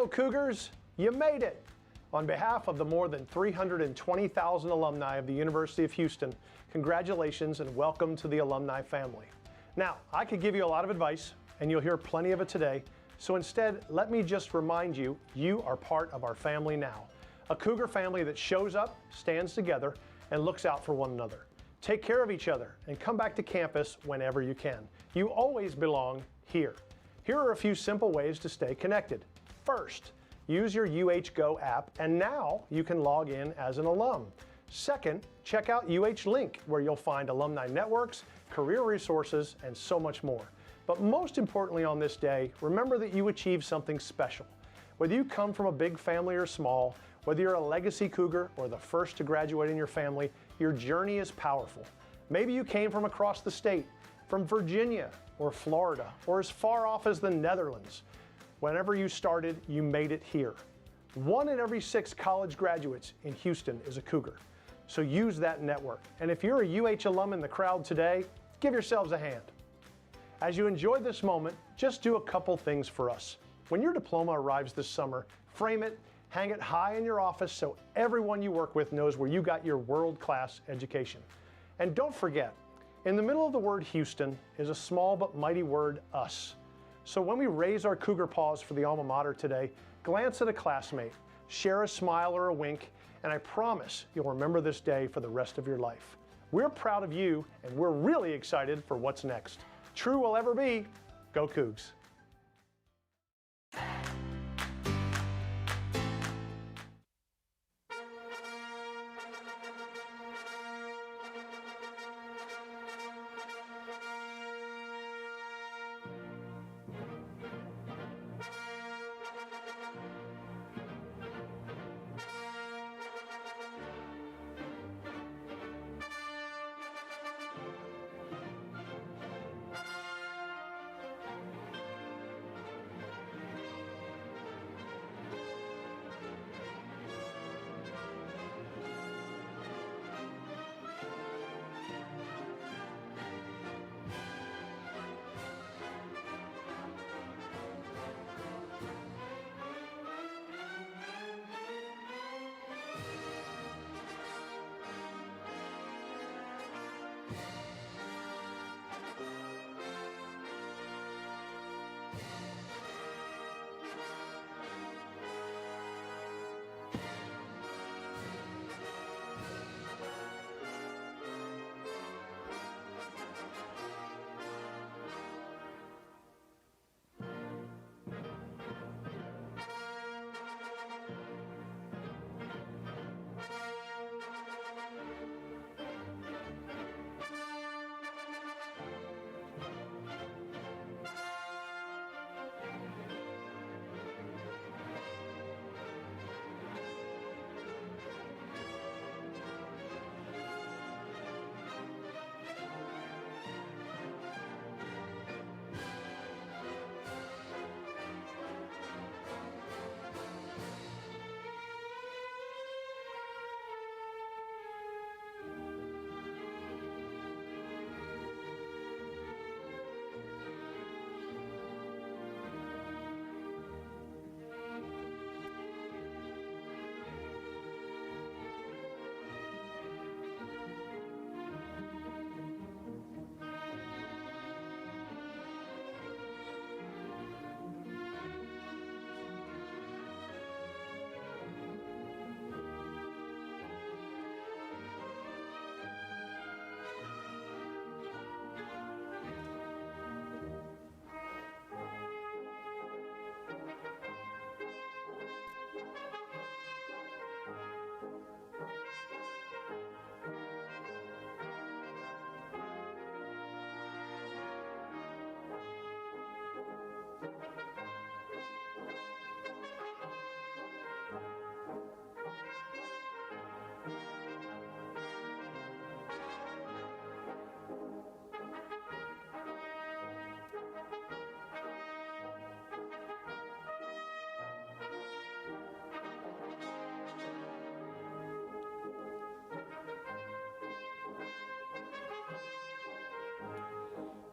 Go Cougars, you made it! On behalf of the more than 320,000 alumni of the University of Houston, congratulations and welcome to the alumni family. Now, I could give you a lot of advice, and you'll hear plenty of it today, so instead, let me just remind you, you are part of our family now. A Cougar family that shows up, stands together, and looks out for one another. Take care of each other and come back to campus whenever you can. You always belong here. Here are a few simple ways to stay connected. First, use your UH-Go app, and now you can log in as an alum. Second, check out UH Link, where you'll find alumni networks, career resources, and so much more. But most importantly on this day, remember that you achieved something special. Whether you come from a big family or small, whether you're a legacy Cougar or the first to graduate in your family, your journey is powerful. Maybe you came from across the state, from Virginia or Florida, or as far off as the Netherlands. Whenever you started, you made it here. 1 in every 6 college graduates in Houston is a Cougar. So use that network. And if you're a UH alum in the crowd today, give yourselves a hand. As you enjoy this moment, just do a couple things for us. When your diploma arrives this summer, frame it, hang it high in your office so everyone you work with knows where you got your world-class education. And don't forget, in the middle of the word Houston is a small but mighty word, us. So when we raise our Cougar paws for the alma mater today, glance at a classmate, share a smile or a wink, and I promise you'll remember this day for the rest of your life. We're proud of you, and we're really excited for what's next. True will ever be, go Cougs.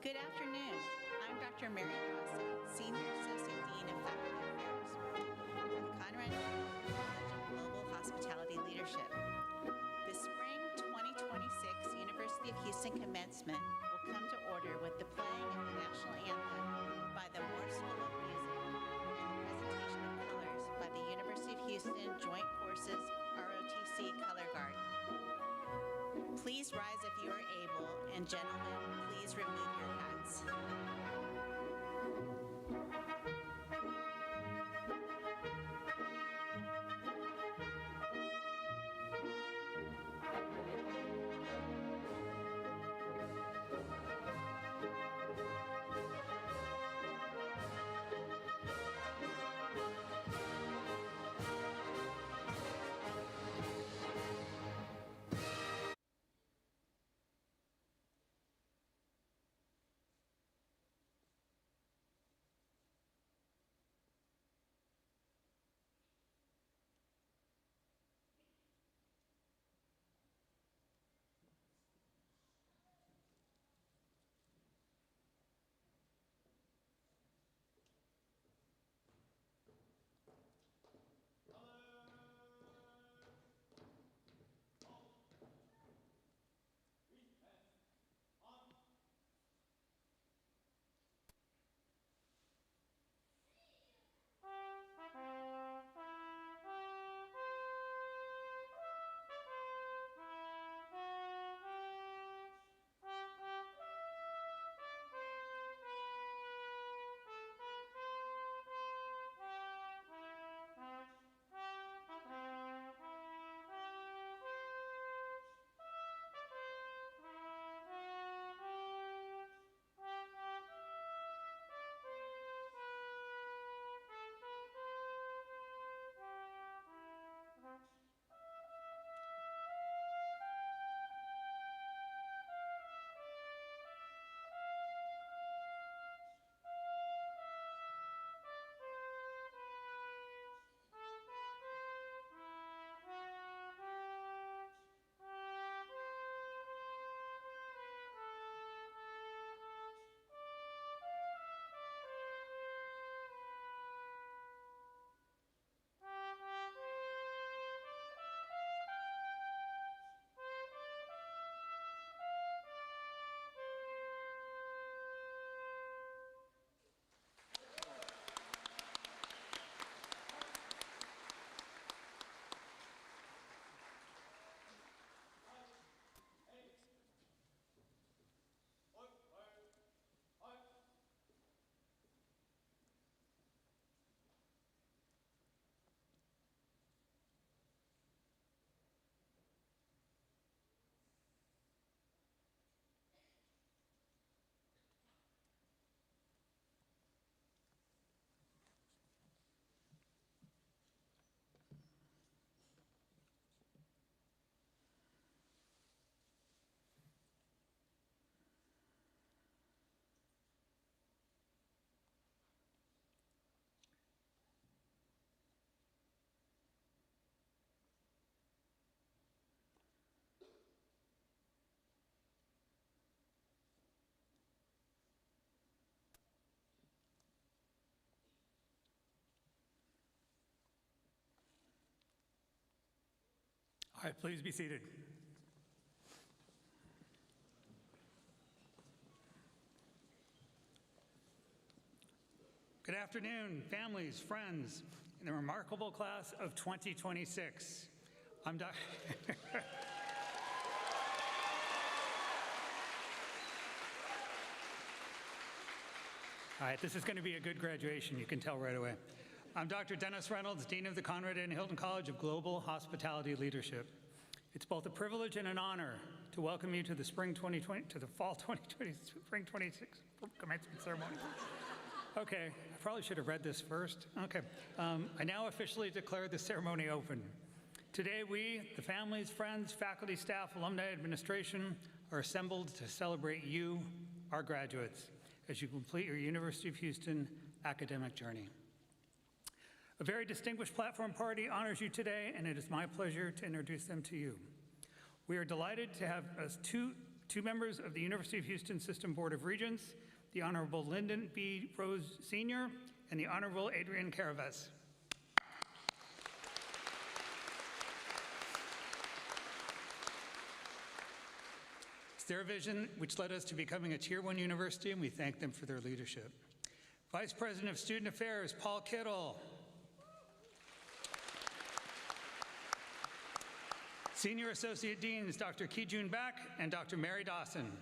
Good afternoon. I'm Dr. Mary Dawson, Senior Associate Dean of Faculty Affairs. leadership. The spring 2026 University of Houston Commencement will come to order with the playing of the national anthem by the Moore School of Music and the presentation of colors by the University of Houston Joint Forces ROTC Color Guard. Please rise if you are able, and gentlemen, please remove your hats. All right, please be seated. Good afternoon, families, friends, in the remarkable class of 2026. I'm Dr. All right, this is going to be a good graduation, you can tell right away. I'm Dr. Dennis Reynolds, Dean of the Conrad and Hilton College of Global Hospitality Leadership. It's both a privilege and an honor to welcome you to the fall 2020, spring 26 commencement ceremony. Okay, I probably should have read this first. Okay, I now officially declare the ceremony open. Today we, the families, friends, faculty, staff, alumni, administration, are assembled to celebrate you, our graduates, as you complete your University of Houston academic journey. A very distinguished platform party honors you today, and it is my pleasure to introduce them to you. We are delighted to have as two members of the University of Houston System Board of Regents, the Honorable Lyndon B. Rose Sr. and the Honorable Adrian Caravez. It's their vision which led us to becoming a Tier 1 university, and we thank them for their leadership. Vice President of Student Affairs, Paul Kittle. Senior Associate Deans, Dr. Ki-Jun Baek and Dr. Mary Dawson.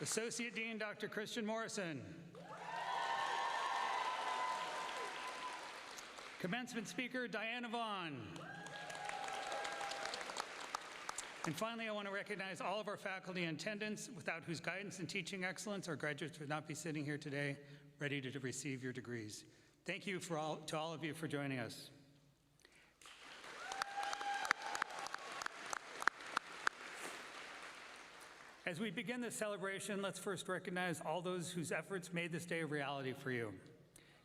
Associate Dean, Dr. Christian Morrison. Commencement speaker, Diana Vaughn. And finally, I want to recognize all of our faculty in attendance, without whose guidance and teaching excellence, our graduates would not be sitting here today, ready to receive your degrees. Thank you to all of you for joining us. As we begin this celebration, let's first recognize all those whose efforts made this day a reality for you.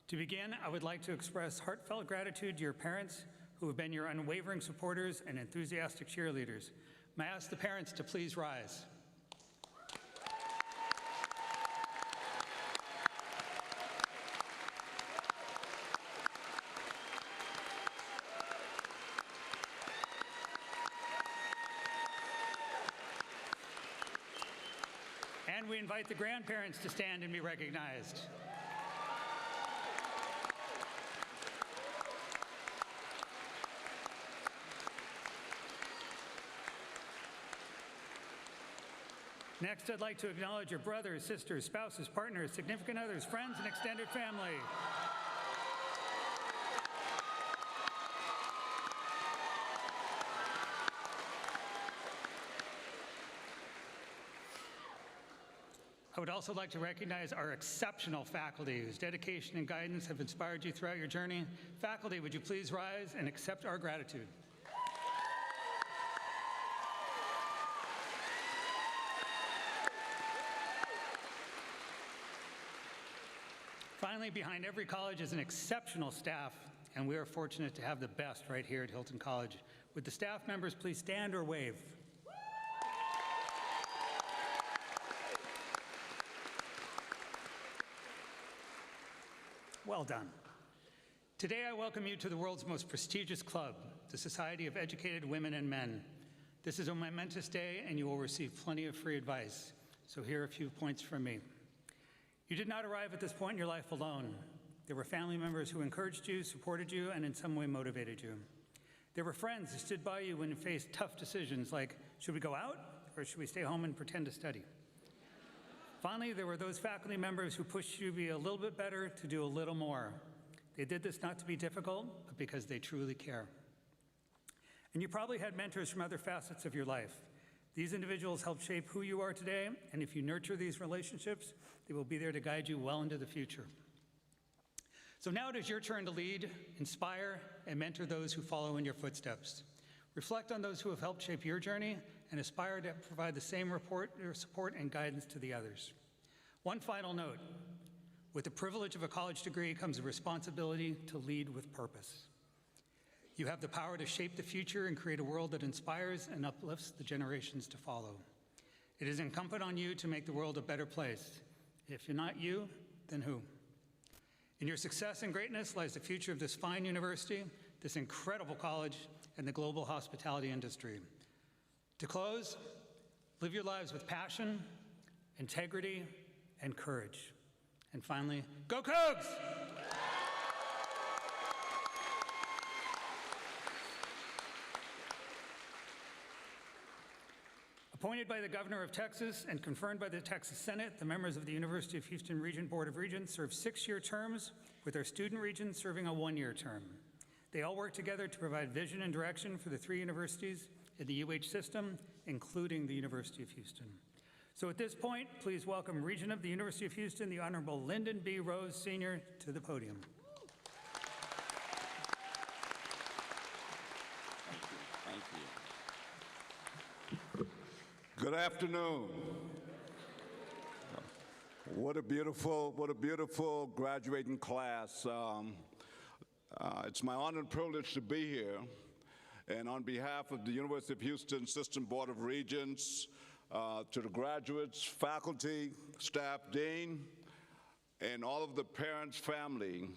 To begin, I would like to express heartfelt gratitude to your parents, who have been your unwavering supporters and enthusiastic cheerleaders. May I ask the parents to please rise. And we invite the grandparents to stand and be recognized. Next, I'd like to acknowledge your brothers, sisters, spouses, partners, significant others, friends, and extended family. I would also like to recognize our exceptional faculty whose dedication and guidance have inspired you throughout your journey. Faculty, would you please rise and accept our gratitude? Finally, behind every college is an exceptional staff, and we are fortunate to have the best right here at Hilton College. Would the staff members please stand or wave? Well done. Today, I welcome you to the world's most prestigious club, the Society of Educated Women and Men. This is a momentous day, and you will receive plenty of free advice. So here are a few points from me. You did not arrive at this point in your life alone. There were family members who encouraged you, supported you, and in some way motivated you. There were friends who stood by you when you faced tough decisions like, should we go out or should we stay home and pretend to study? Finally, there were those faculty members who pushed you to be a little bit better, to do a little more. They did this not to be difficult, but because they truly care. And you probably had mentors from other facets of your life. These individuals helped shape who you are today, and if you nurture these relationships, they will be there to guide you well into the future. So now it is your turn to lead, inspire, and mentor those who follow in your footsteps. Reflect on those who have helped shape your journey and aspire to provide the same support and guidance to the others. One final note, with the privilege of a college degree comes a responsibility to lead with purpose. You have the power to shape the future and create a world that inspires and uplifts the generations to follow. It is incumbent on you to make the world a better place. If you're not you, then who? In your success and greatness lies the future of this fine university, this incredible college, and the global hospitality industry. To close, live your lives with passion, integrity, and courage. And finally, go Cougs! Appointed by the Governor of Texas and confirmed by the Texas Senate, the members of the University of Houston Regent Board of Regents serve 6-year terms, with their student regents serving a 1-year term. They all work together to provide vision and direction for the 3 universities in the UH system, including the University of Houston. So at this point, please welcome Regent of the University of Houston, the Honorable Lyndon B. Rose, Sr., to the podium. Thank you. Good afternoon. What a beautiful graduating class. It's my honor and privilege to be here. And on behalf of the University of Houston System Board of Regents, to the graduates, faculty, staff, dean, and all of the parents' family,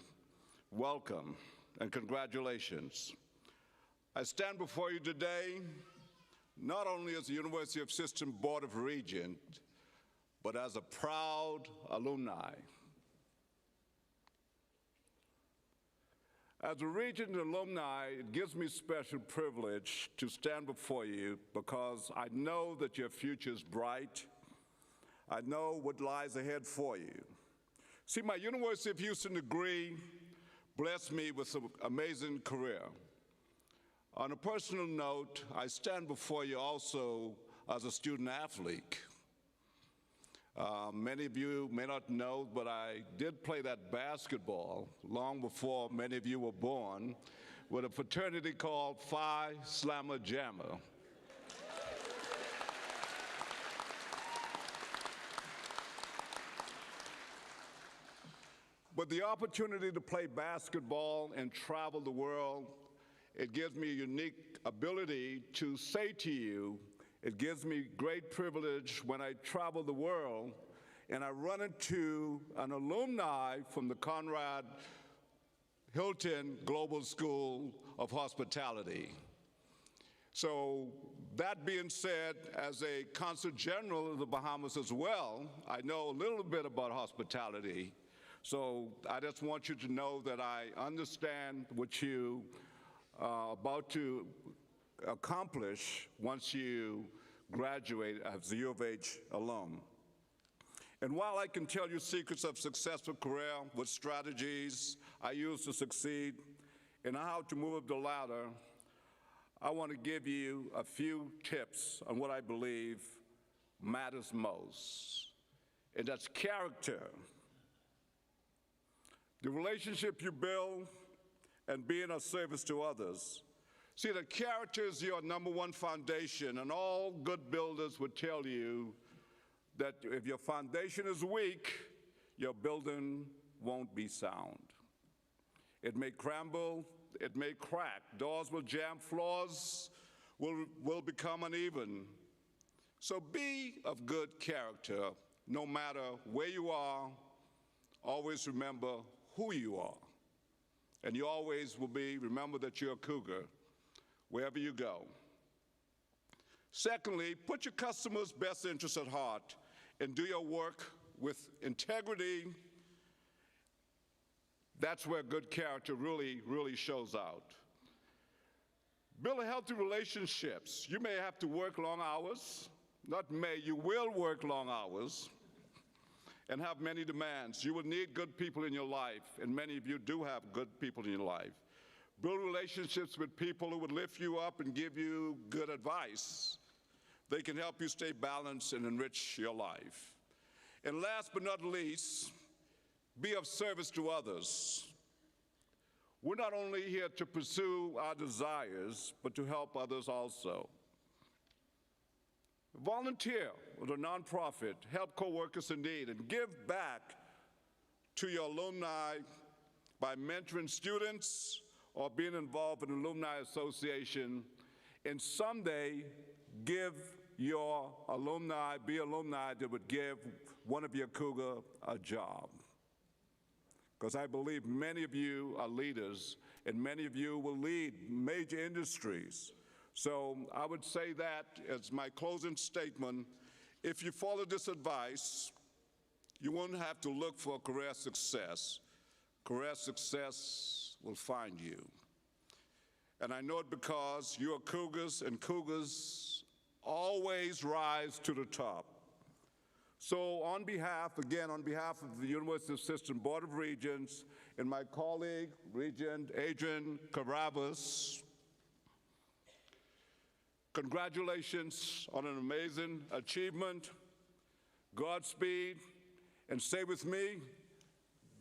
welcome and congratulations. I stand before you today not only as the University of Houston Board of Regents, but as a proud alumni. As a Regent alumni, it gives me special privilege to stand before you because I know that your future is bright. I know what lies ahead for you. See, my University of Houston degree blessed me with an amazing career. On a personal note, I stand before you also as a student athlete. Many of you may not know, but I did play that basketball long before many of you were born with a fraternity called Phi Slamma Jamma. But the opportunity to play basketball and travel the world, it gives me a unique ability to say to you, it gives me great privilege when I travel the world and I run into an alumni from the Conrad Hilton Global School of Hospitality. So that being said, as a Consul General of the Bahamas as well, I know a little bit about hospitality. So I just want you to know that I understand what you are about to accomplish once you graduate as a U of H alum. And while I can tell you secrets of successful career, what strategies I use to succeed, and how to move up the ladder, I want to give you a few tips on what I believe matters most, and that's character. The relationship you build and being of service to others. See, the character is your number one foundation, and all good builders would tell you that if your foundation is weak, your building won't be sound. It may crumble, it may crack, doors will jam, floors will become uneven. So be of good character, no matter where you are. Always remember who you are. And you always will remember that you're a cougar wherever you go. Secondly, put your customers' best interests at heart and do your work with integrity. That's where good character really, really shows out. Build healthy relationships. You may have to work long hours. Not may, you will work long hours and have many demands. You will need good people in your life, and many of you do have good people in your life. Build relationships with people who would lift you up and give you good advice. They can help you stay balanced and enrich your life. And last but not least, be of service to others. We're not only here to pursue our desires, but to help others also. Volunteer with a nonprofit, help coworkers in need, and give back to your alumni by mentoring students or being involved in an alumni association, and someday give your alumni, be alumni that would give one of your cougar a job. Because I believe many of you are leaders, and many of you will lead major industries. So I would say that as my closing statement, if you follow this advice, you won't have to look for career success. Career success will find you. And I know it because you are cougars, and cougars always rise to the top. So on behalf of the University of Houston Board of Regents and my colleague, Regent Adrian Caravas, congratulations on an amazing achievement. Godspeed, and say with me,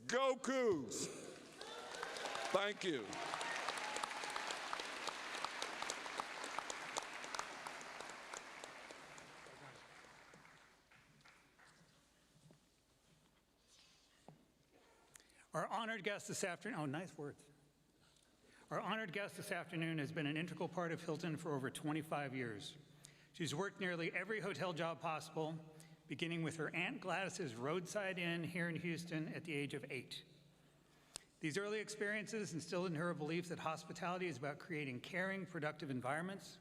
go Cougs! Thank you. Our honored guest this afternoon, oh, nice words. Our honored guest this afternoon has been an integral part of Hilton for over 25 years. She's worked nearly every hotel job possible, beginning with her Aunt Gladys's roadside inn here in Houston at the age of 8. These early experiences instilled in her a belief that hospitality is about creating caring, productive environments,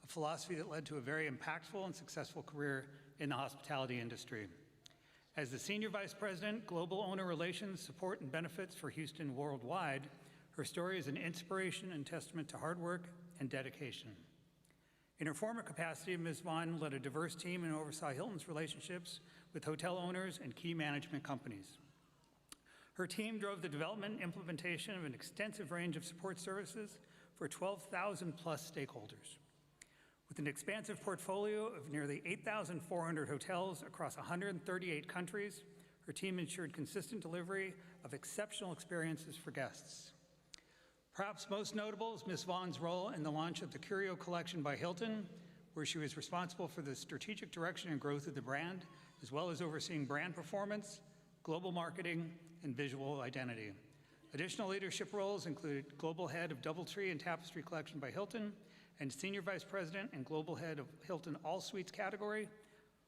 a philosophy that led to a very impactful and successful career in the hospitality industry. As the Senior Vice President, Global Owner Relations, Support and Benefits for Houston Worldwide, her story is an inspiration and testament to hard work and dedication. In her former capacity, Ms. Vaughn led a diverse team and oversaw Hilton's relationships with hotel owners and key management companies. Her team drove the development and implementation of an extensive range of support services for 12,000 plus stakeholders. With an expansive portfolio of nearly 8,400 hotels across 138 countries, her team ensured consistent delivery of exceptional experiences for guests. Perhaps most notable is Ms. Vaughn's role in the launch of the Curio Collection by Hilton, where she was responsible for the strategic direction and growth of the brand, as well as overseeing brand performance, global marketing, and visual identity. Additional leadership roles include Global Head of DoubleTree and Tapestry Collection by Hilton, and Senior Vice President and Global Head of Hilton All Suites category,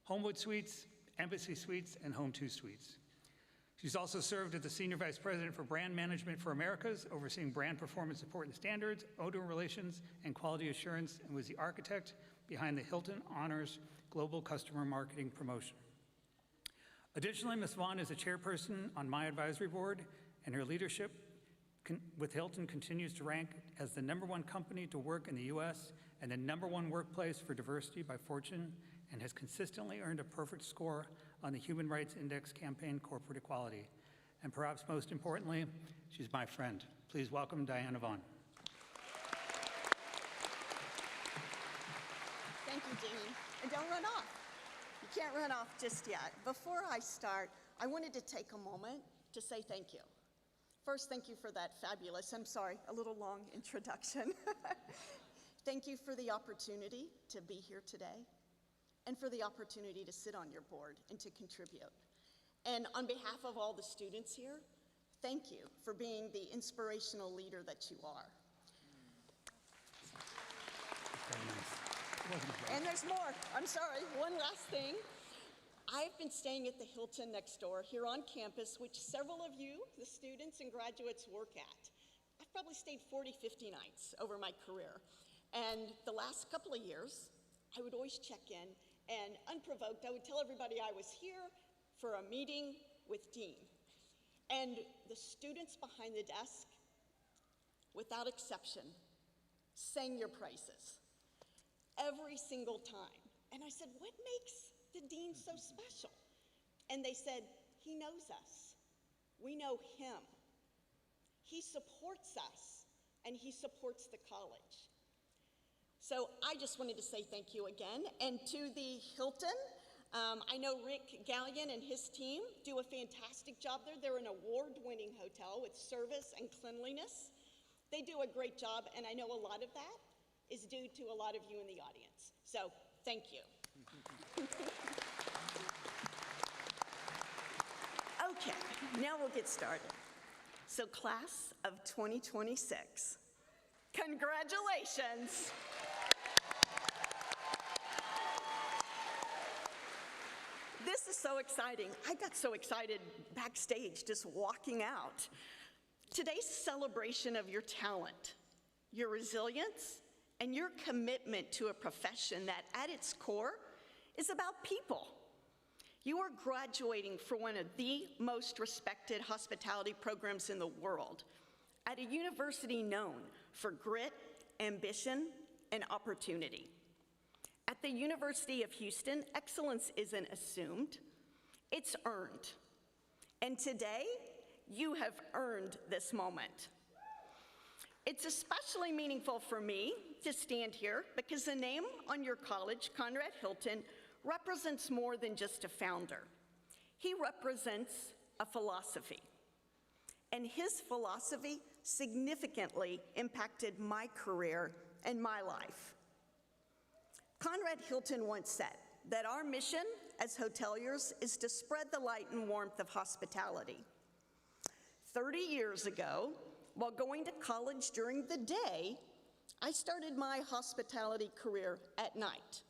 Homewood Suites, Embassy Suites, and Home2 Suites. She's also served as the Senior Vice President for Brand Management for Americas, overseeing brand performance support and standards, owner relations, and quality assurance, and was the architect behind the Hilton Honors Global Customer Marketing Promotion. Additionally, Ms. Vaughn is a chairperson on my advisory board, and her leadership with Hilton continues to rank as the #1 company to work in the U.S. and the #1 workplace for diversity by Fortune, and has consistently earned a perfect score on the Human Rights Index Campaign Corporate Equality. And perhaps most importantly, she's my friend. Please welcome Diana Vaughn. Thank you, Dean. And don't run off. You can't run off just yet. Before I start, I wanted to take a moment to say thank you. First, thank you for that fabulous, I'm sorry, a little long introduction. Thank you for the opportunity to be here today and for the opportunity to sit on your board and to contribute. And on behalf of all the students here, thank you for being the inspirational leader that you are. Very nice. And there's more. I'm sorry, one last thing. I've been staying at the Hilton next door here on campus, which several of you, the students and graduates, work at. I've probably stayed 40, 50 nights over my career. And the last couple of years, I would always check in, and unprovoked, I would tell everybody I was here for a meeting with Dean. And the students behind the desk, without exception, sang your praises every single time. And I said, what makes the Dean so special? And they said, he knows us. We know him. He supports us, and he supports the college. So I just wanted to say thank you again. And to the Hilton, I know Rick Gallion and his team do a fantastic job there. They're an award-winning hotel with service and cleanliness. They do a great job, and I know a lot of that is due to a lot of you in the audience. So thank you. Okay, now we'll get started. So class of 2026, congratulations. This is so exciting. I got so excited backstage just walking out. Today's celebration of your talent, your resilience, and your commitment to a profession that at its core is about people. You are graduating from one of the most respected hospitality programs in the world at a university known for grit, ambition, and opportunity. At the University of Houston, excellence isn't assumed, it's earned. And today, you have earned this moment. It's especially meaningful for me to stand here because the name on your college, Conrad Hilton, represents more than just a founder. He represents a philosophy. And his philosophy significantly impacted my career and my life. Conrad Hilton once said that our mission as hoteliers is to spread the light and warmth of hospitality. 30 years ago, while going to college during the day, I started my hospitality career at night,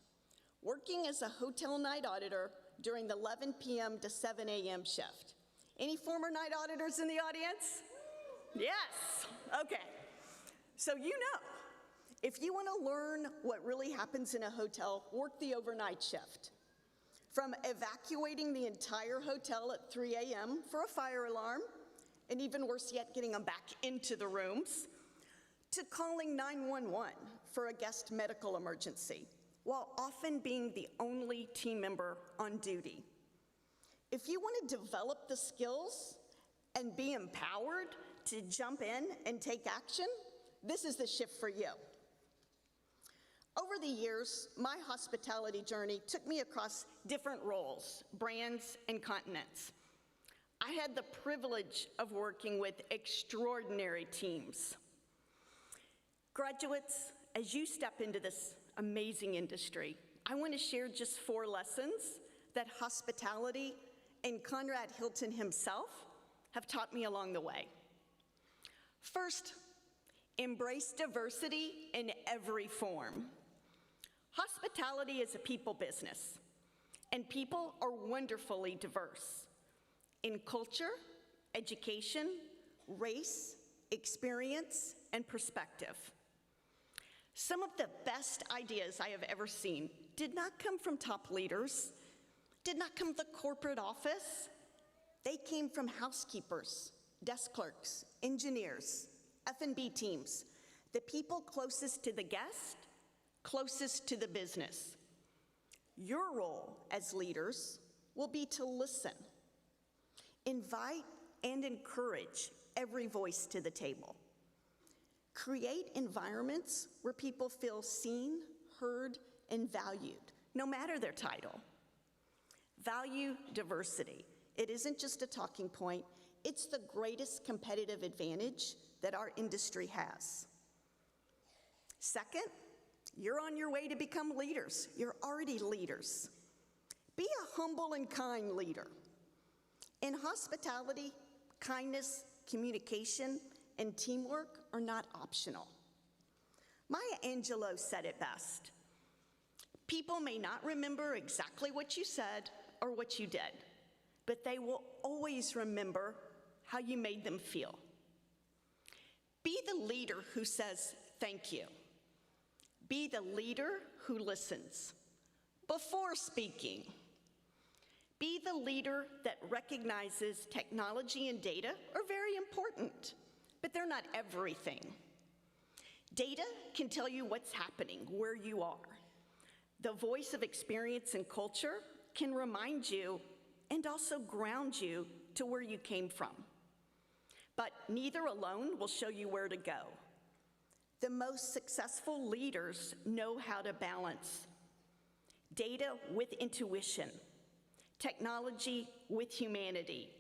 working as a hotel night auditor during the 11 p.m. to 7 a.m. shift. Any former night auditors in the audience? Yes, okay. So you know, if you want to learn what really happens in a hotel, work the overnight shift. From evacuating the entire hotel at 3 a.m. for a fire alarm, and even worse yet, getting them back into the rooms, to calling 911 for a guest medical emergency, while often being the only team member on duty. If you want to develop the skills and be empowered to jump in and take action, this is the shift for you. Over the years, my hospitality journey took me across different roles, brands, and continents. I had the privilege of working with extraordinary teams. Graduates, as you step into this amazing industry, I want to share just 4 lessons that hospitality and Conrad Hilton himself have taught me along the way. First, embrace diversity in every form. Hospitality is a people business, and people are wonderfully diverse in culture, education, race, experience, and perspective. Some of the best ideas I have ever seen did not come from top leaders, did not come from the corporate office. They came from housekeepers, desk clerks, engineers, F&B teams, the people closest to the guest, closest to the business. Your role as leaders will be to listen, invite and encourage every voice to the table. Create environments where people feel seen, heard, and valued, no matter their title. Value diversity. It isn't just a talking point, it's the greatest competitive advantage that our industry has. Second, you're on your way to become leaders. You're already leaders. Be a humble and kind leader. In hospitality, kindness, communication, and teamwork are not optional. Maya Angelou said it best. People may not remember exactly what you said or what you did, but they will always remember how you made them feel. Be the leader who says thank you. Be the leader who listens before speaking. Be the leader that recognizes technology and data are very important, but they're not everything. Data can tell you what's happening, where you are. The voice of experience and culture can remind you and also ground you to where you came from. But neither alone will show you where to go. The most successful leaders know how to balance data with intuition, technology with humanity,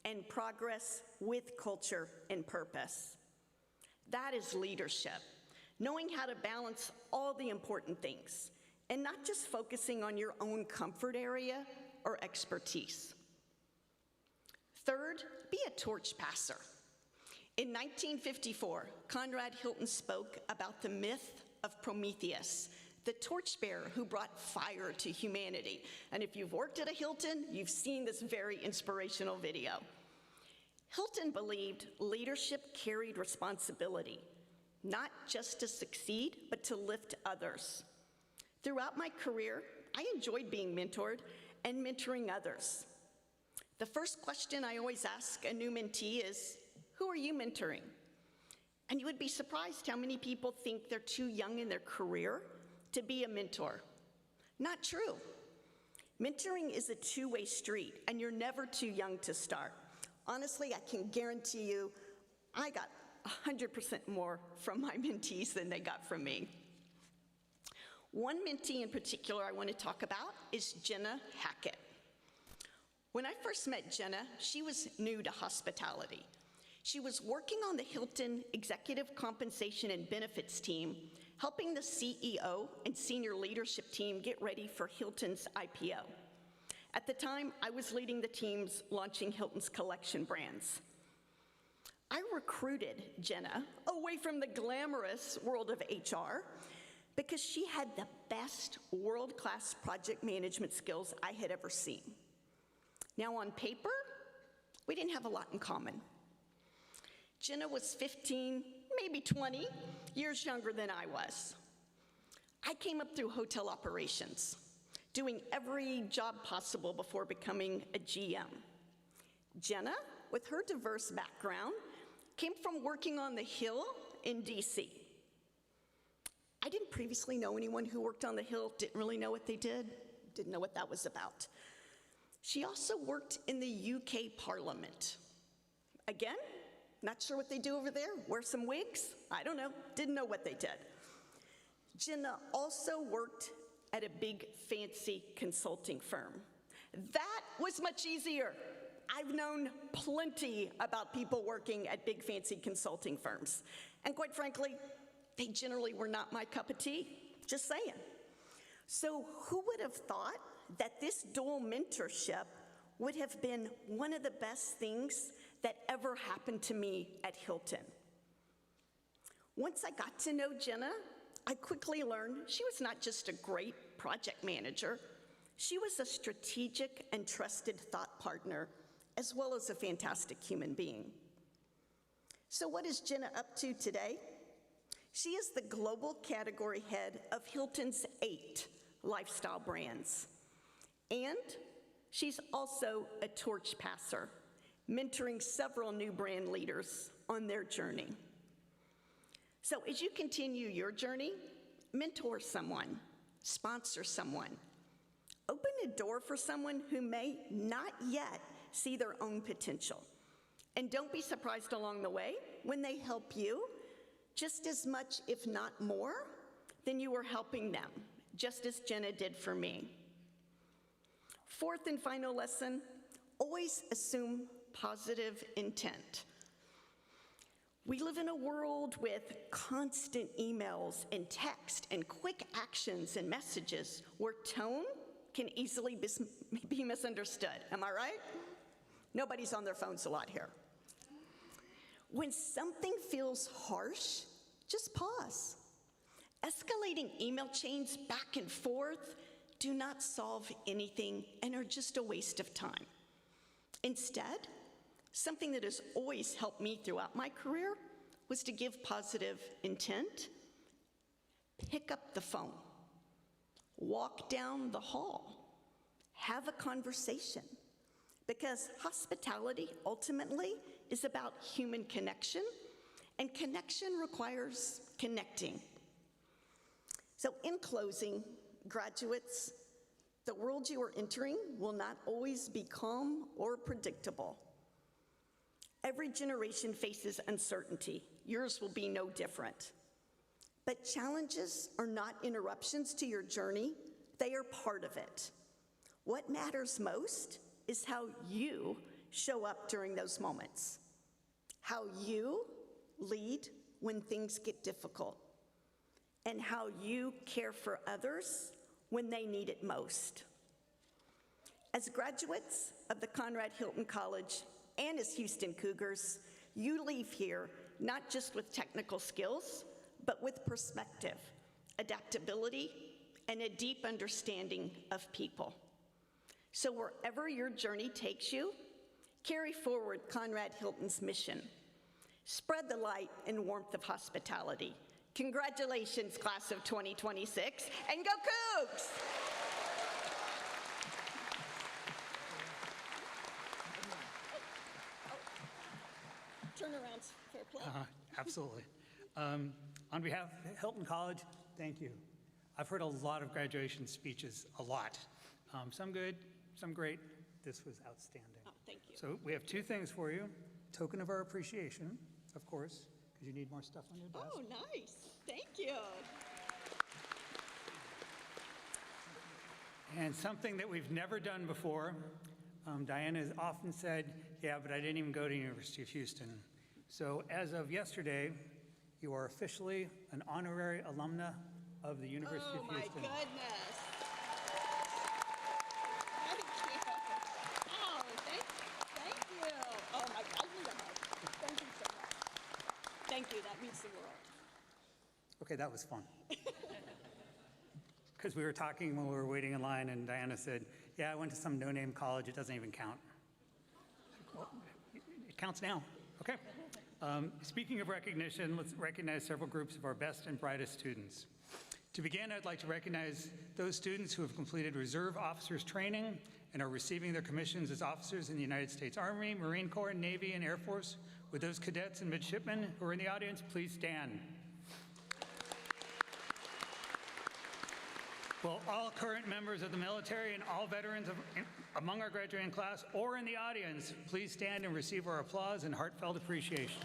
and progress with culture and purpose. That is leadership, knowing how to balance all the important things, and not just focusing on your own comfort area or expertise. Third, be a torch passer. In 1954, Conrad Hilton spoke about the myth of Prometheus, the torchbearer who brought fire to humanity. And if you've worked at a Hilton, you've seen this very inspirational video. Hilton believed leadership carried responsibility, not just to succeed, but to lift others. Throughout my career, I enjoyed being mentored and mentoring others. The first question I always ask a new mentee is, who are you mentoring? And you would be surprised how many people think they're too young in their career to be a mentor. Not true. Mentoring is a two-way street, and you're never too young to start. Honestly, I can guarantee you, I got 100% more from my mentees than they got from me. One mentee in particular I want to talk about is Jenna Hackett. When I first met Jenna, she was new to hospitality. She was working on the Hilton Executive Compensation and Benefits team, helping the CEO and senior leadership team get ready for Hilton's IPO. At the time, I was leading the teams launching Hilton's collection brands. I recruited Jenna away from the glamorous world of HR because she had the best world-class project management skills I had ever seen. Now on paper, we didn't have a lot in common. Jenna was 15, maybe 20 years younger than I was. I came up through hotel operations, doing every job possible before becoming a GM. Jenna, with her diverse background, came from working on the Hill in DC. I didn't previously know anyone who worked on the Hill, didn't really know what they did, didn't know what that was about. She also worked in the UK Parliament. Again, not sure what they do over there, wear some wigs? I don't know, didn't know what they did. Jenna also worked at a big fancy consulting firm. That was much easier. I've known plenty about people working at big fancy consulting firms. And quite frankly, they generally were not my cup of tea, just saying. So who would have thought that this dual mentorship would have been one of the best things that ever happened to me at Hilton? Once I got to know Jenna, I quickly learned she was not just a great project manager, she was a strategic and trusted thought partner, as well as a fantastic human being. So what is Jenna up to today? She is the global category head of Hilton's 8 lifestyle brands. And she's also a torch passer, mentoring several new brand leaders on their journey. So as you continue your journey, mentor someone, sponsor someone, open a door for someone who may not yet see their own potential. And don't be surprised along the way when they help you just as much, if not more, than you were helping them, just as Jenna did for me. Fourth and final lesson, always assume positive intent. We live in a world with constant emails and text and quick actions and messages where tone can easily be misunderstood. Am I right? Nobody's on their phones a lot here. When something feels harsh, just pause. Escalating email chains back and forth do not solve anything and are just a waste of time. Instead, something that has always helped me throughout my career was to give positive intent. Pick up the phone, walk down the hall, have a conversation, because hospitality ultimately is about human connection, and connection requires connecting. So in closing, graduates, the world you are entering will not always be calm or predictable. Every generation faces uncertainty. Yours will be no different. But challenges are not interruptions to your journey, they are part of it. What matters most is how you show up during those moments, how you lead when things get difficult, and how you care for others when they need it most. As graduates of the Conrad Hilton College and as Houston Cougars, you leave here not just with technical skills, but with perspective, adaptability, and a deep understanding of people. So wherever your journey takes you, carry forward Conrad Hilton's mission. Spread the light and warmth of hospitality. Congratulations, class of 2026, and go Cougs! Turnarounds, fair play. Absolutely. On behalf of Hilton College, thank you. I've heard a lot of graduation speeches, a lot. Some good, some great. This was outstanding. Oh, thank you. So we have two things for you. Token of our appreciation, of course, because you need more stuff on your desk. Oh, nice. Thank you. And something that we've never done before, Diana has often said, yeah, but I didn't even go to University of Houston. So as of yesterday, you are officially an honorary alumna of the University of Houston. Oh, my goodness. Thank you. Oh, thank you. Oh, my God. Thank you so much. Thank you. That means the world. Okay, that was fun. Because we were talking when we were waiting in line, and Diana said, yeah, I went to some no-name college. It doesn't even count. Well, it counts now. Okay. Speaking of recognition, let's recognize several groups of our best and brightest students. To begin, I'd like to recognize those students who have completed Reserve Officers Training and are receiving their commissions as officers in the United States Army, Marine Corps, Navy, and Air Force. Would those cadets and midshipmen who are in the audience please stand? Will all current members of the military and all veterans among our graduating class or in the audience please stand and receive our applause and heartfelt appreciation.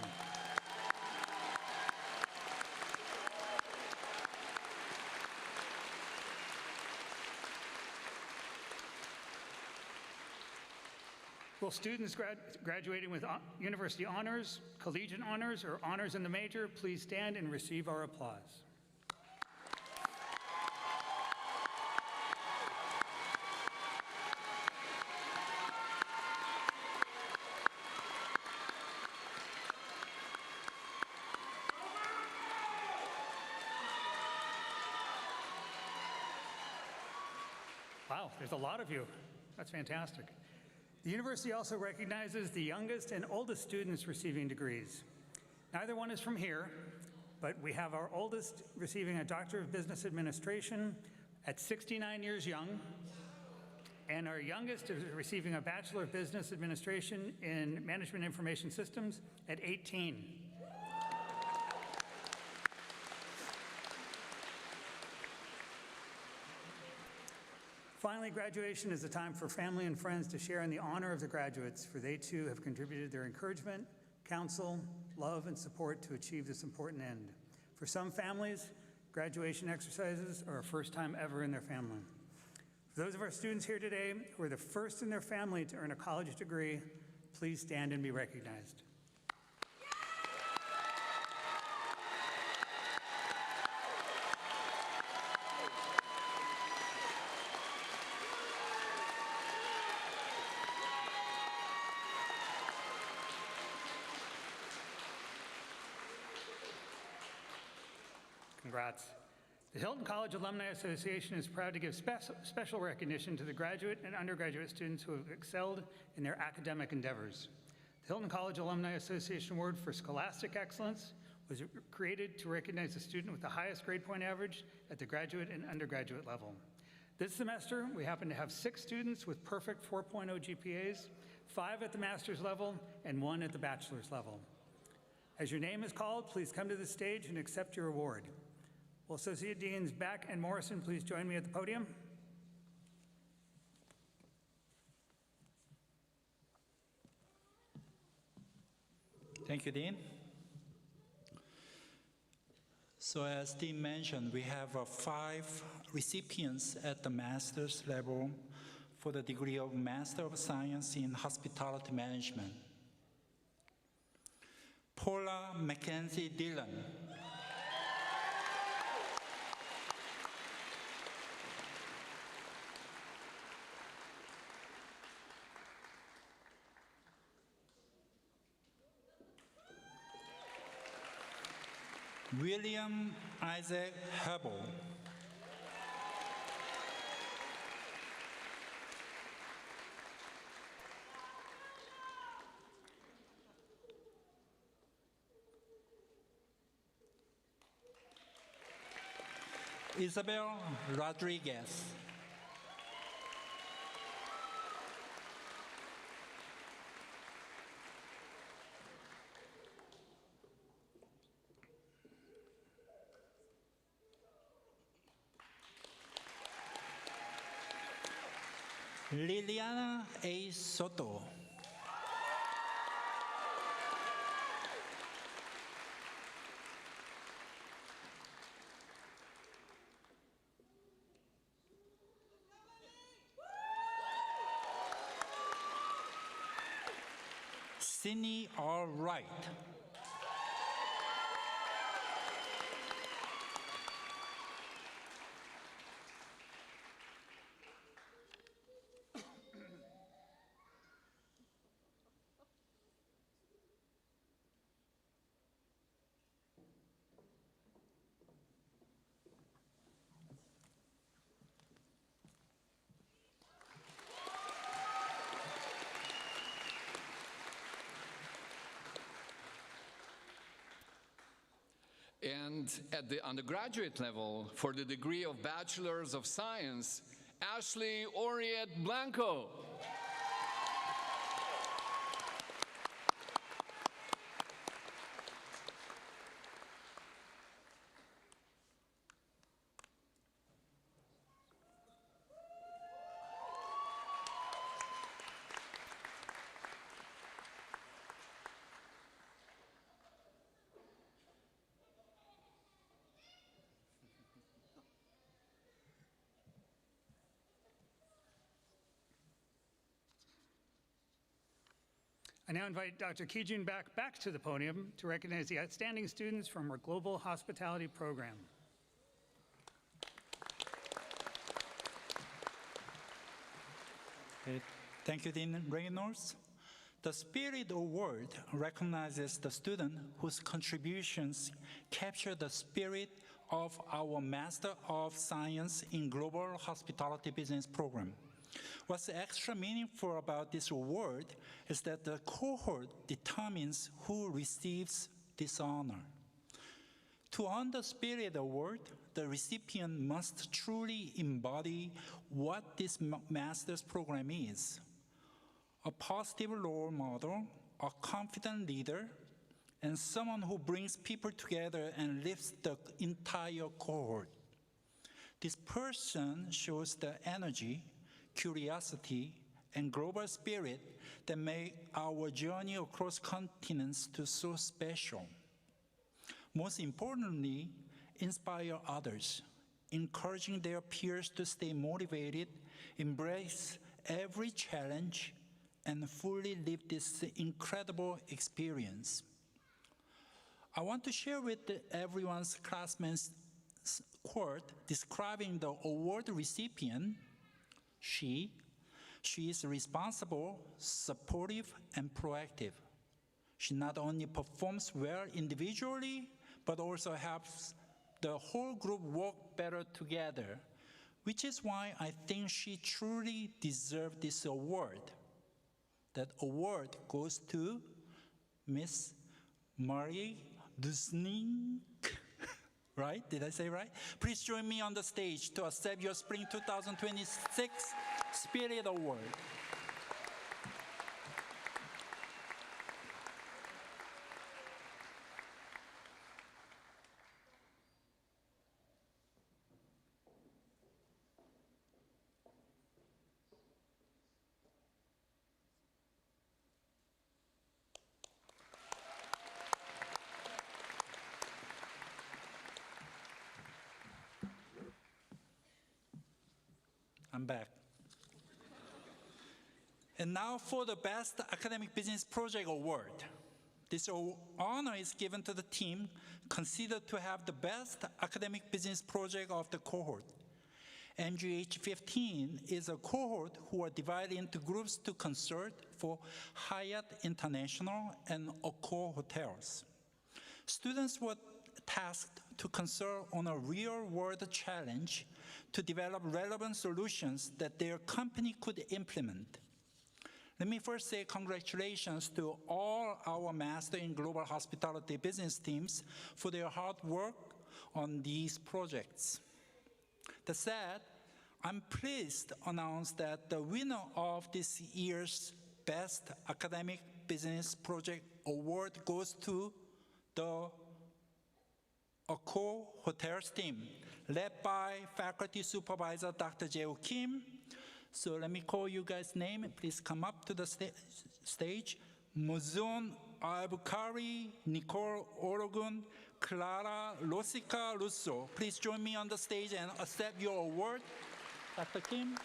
Will students graduating with university honors, collegiate honors, or honors in the major please stand and receive our applause. Wow, there's a lot of you. That's fantastic. The university also recognizes the youngest and oldest students receiving degrees. Neither one is from here, but we have our oldest receiving a Doctor of Business Administration at 69 years young, and our youngest is receiving a Bachelor of Business Administration in Management Information Systems at 18. Finally, graduation is a time for family and friends to share in the honor of the graduates, for they too have contributed their encouragement, counsel, love, and support to achieve this important end. For some families, graduation exercises are a first time ever in their family. For those of our students here today who are the first in their family to earn a college degree, please stand and be recognized. Congrats. The Hilton College Alumni Association is proud to give special recognition to the graduate and undergraduate students who have excelled in their academic endeavors. The Hilton College Alumni Association Award for Scholastic Excellence was created to recognize the student with the highest grade point average at the graduate and undergraduate level. This semester, we happen to have 6 students with perfect 4.0 GPAs, 5 at the master's level, and 1 at the bachelor's level. As your name is called, please come to the stage and accept your award. Will Associate Deans Beck and Morrison please join me at the podium? Thank you, Dean. So as Dean mentioned, we have 5 recipients at the master's level for the degree of Master of Science in Hospitality Management. Paula Mackenzie Dillon. William Isaac Hubble. Isabel Rodriguez. Liliana A. Soto. Sydney R. Wright. And at the undergraduate level, for the degree of Bachelor's of Science, Ashley Oriet Blanco. I now invite Dr. Kijun back to the podium to recognize the outstanding students from our Global Hospitality Program. Thank you, Dean Reynolds. The Spirit Award recognizes the student whose contributions capture the spirit of our Master of Science in Global Hospitality Business program. What's extra meaningful about this award is that the cohort determines who receives this honor. To earn the Spirit Award, the recipient must truly embody what this master's program is: a positive role model, a confident leader, and someone who brings people together and lifts the entire cohort. This person shows the energy, curiosity, and global spirit that make our journey across continents to so special. Most importantly, inspire others, encouraging their peers to stay motivated, embrace every challenge, and fully live this incredible experience. I want to share with everyone's classmates quote describing the award recipient. She is responsible, supportive, and proactive. She not only performs well individually, but also helps the whole group work better together, which is why I think she truly deserves this award. That award goes to Miss Marie Dusnik. Right? Did I say right? Please join me on the stage to accept your Spring 2026 Spirit Award. I'm back. And now for the Best Academic Business Project Award. This honor is given to the team considered to have the best academic business project of the cohort. NGH 15 is a cohort who are divided into groups to consult for Hyatt International and Accor hotels. Students were tasked to consult on a real-world challenge to develop relevant solutions that their company could implement. Let me first say congratulations to all our Master in Global Hospitality business teams for their hard work on these projects. That said, I'm pleased to announce that the winner of this year's Best Academic Business Project Award goes to the Accor Hotels team, led by Faculty Supervisor Dr. Jae Kim. So let me call you guys' name. Please come up to the stage. Muzun Abukari, Nicole Orogun, Clara Rosica Russo. Please join me on the stage and accept your award. Dr. Kim.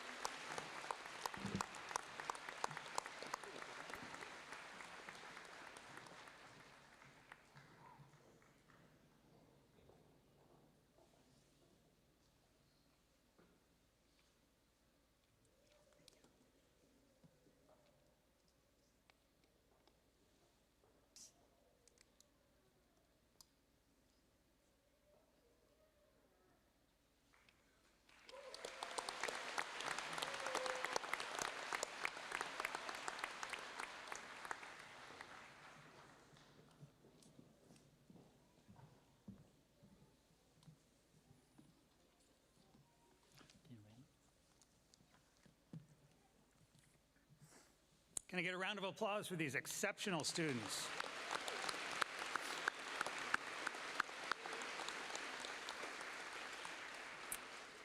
Can I get a round of applause for these exceptional students?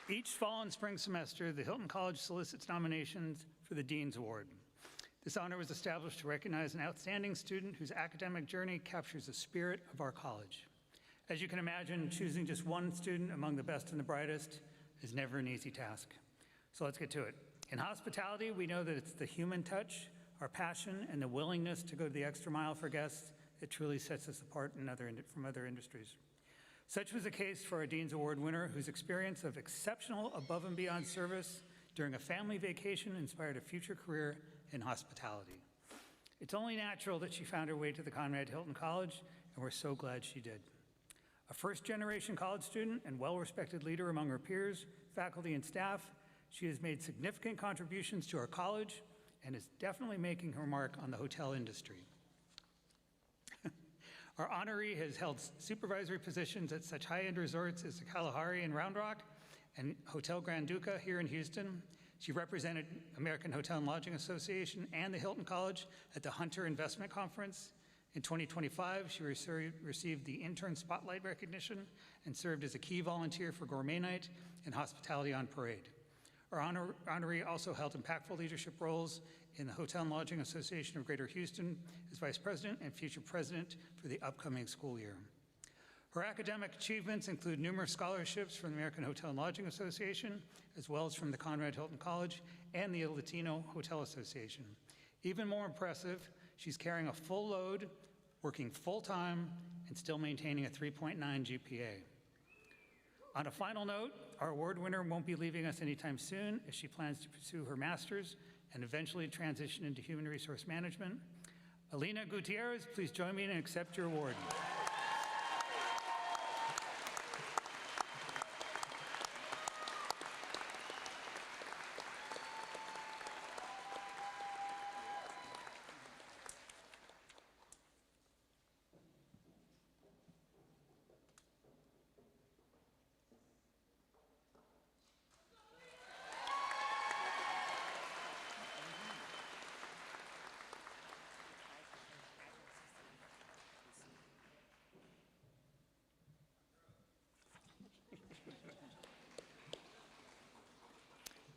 Each fall and spring semester, the Hilton College solicits nominations for the Dean's Award. This honor was established to recognize an outstanding student whose academic journey captures the spirit of our college. As you can imagine, choosing just one student among the best and the brightest is never an easy task. So let's get to it. In hospitality, we know that it's the human touch, our passion, and the willingness to go the extra mile for guests that truly sets us apart from other industries. Such was the case for our Dean's Award winner, whose experience of exceptional above and beyond service during a family vacation inspired a future career in hospitality. It's only natural that she found her way to the Conrad Hilton College, and we're so glad she did. A first-generation college student and well-respected leader among her peers, faculty, and staff, she has made significant contributions to our college and is definitely making her mark on the hotel industry. Our honoree has held supervisory positions at such high-end resorts as the Kalahari in Round Rock and Hotel Grand Duca here in Houston. She represented American Hotel and Lodging Association and the Hilton College at the Hunter Investment Conference. In 2025, she received the Intern Spotlight recognition and served as a key volunteer for Gourmet Night and Hospitality on Parade. Our honoree also held impactful leadership roles in the Hotel and Lodging Association of Greater Houston as Vice President and future President for the upcoming school year. Her academic achievements include numerous scholarships from the American Hotel and Lodging Association, as well as from the Conrad Hilton College and the Latino Hotel Association. Even more impressive, she's carrying a full load, working full-time, and still maintaining a 3.9 GPA. On a final note, our award winner won't be leaving us anytime soon, as she plans to pursue her master's and eventually transition into human resource management. Alina Gutierrez, please join me and accept your award.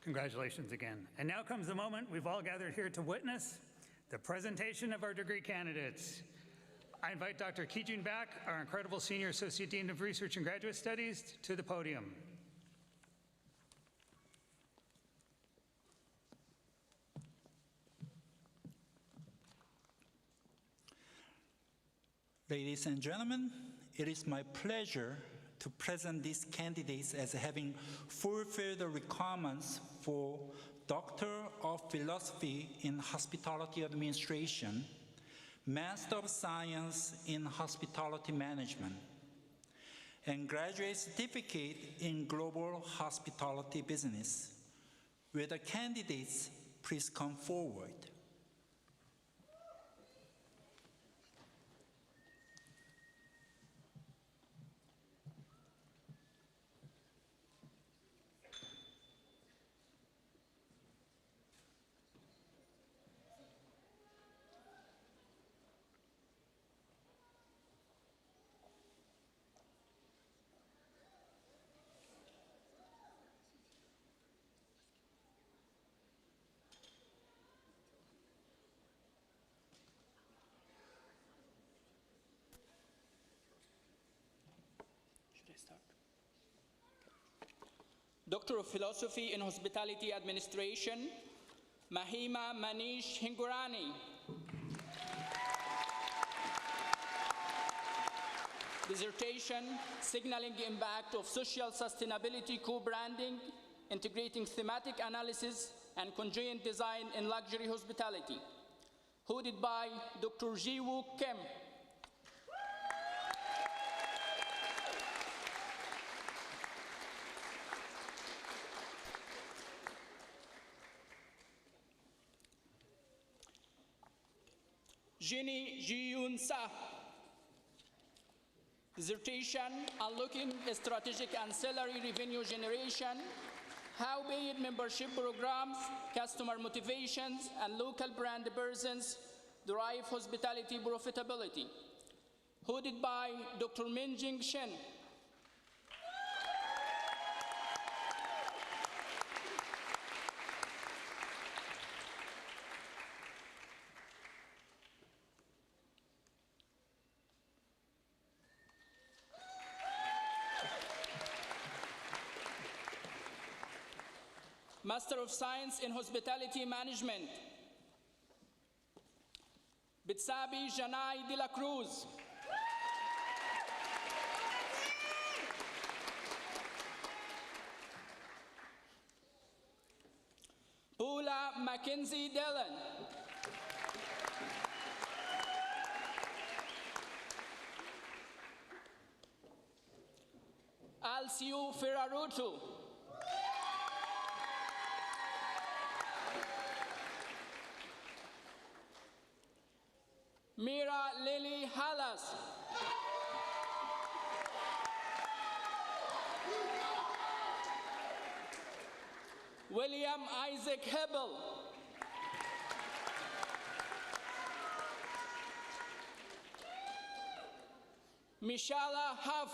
Congratulations again. And now comes the moment we've all gathered here to witness, the presentation of our degree candidates. I invite Dr. Kijun Back, our incredible Senior Associate Dean of Research and Graduate Studies, to the podium. Ladies and gentlemen, it is my pleasure to present these candidates as having fulfilled the requirements for Doctor of Philosophy in Hospitality Administration, Master of Science in Hospitality Management, and Graduate Certificate in Global Hospitality Business. Will the candidates please come forward? Doctor of Philosophy in Hospitality Administration, Mahima Manish Hingurani. Dissertation, Signaling the Impact of Social Sustainability Co-Branding, Integrating Thematic Analysis and Conjoint Design in Luxury Hospitality, hosted by Dr. Jiwoo Kim. Jenny Ji-Yoon Sa. Dissertation, Unlocking Strategic Ancillary Revenue Generation, how paid membership programs, customer motivations, and local brand presence drive hospitality profitability. Hooded by Dr. Minjing Shen. Master of Science in Hospitality Management, Bitsabi Janai de la Cruz. Paula Mackenzie Dillon. Alciu Ferraruto. Mira Lily Halas. William Isaac Hebel. Mishala Huff.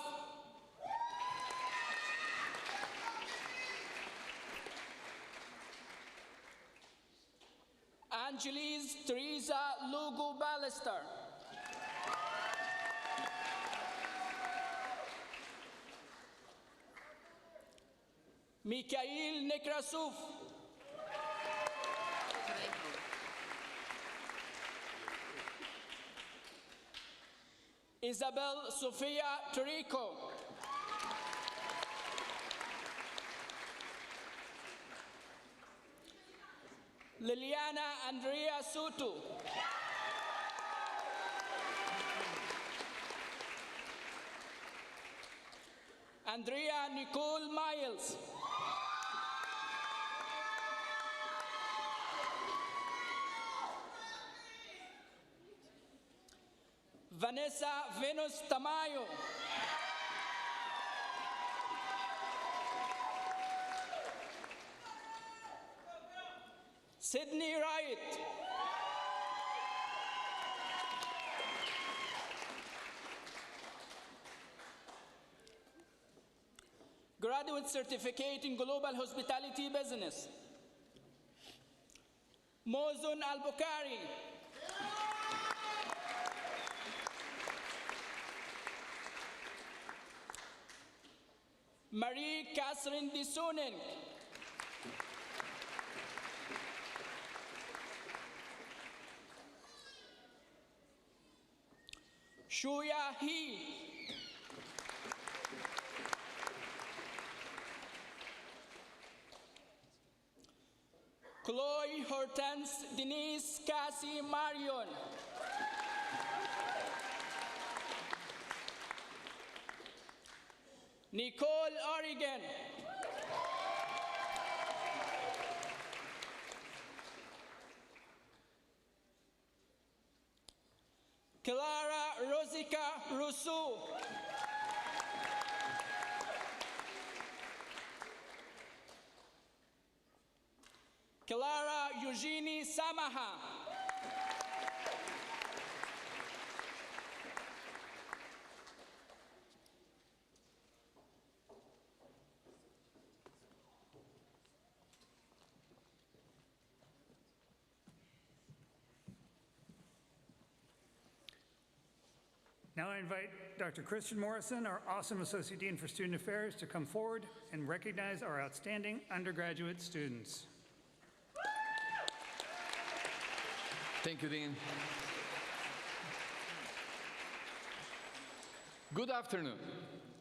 Angeles Teresa Lugo Ballester. Mikhail Nekrasov. Isabel Sofia Tarico. Liliana Andrea Soto. Andrea Nicole Miles. Vanessa Venus Tamayo. Sydney Wright. Graduate Certificate in Global Hospitality Business, Mozun Al-Bukhari. Marie Catherine Disunen. Shuya He. Chloe Hortense Denise Cassie Marion. Nicole Oregon. Clara Rosica Rousseau. Clara Eugenie Samaha. Now I invite Dr. Christian Morrison, our awesome Associate Dean for Student Affairs, to come forward and recognize our outstanding undergraduate students. Thank you, Dean. Good afternoon.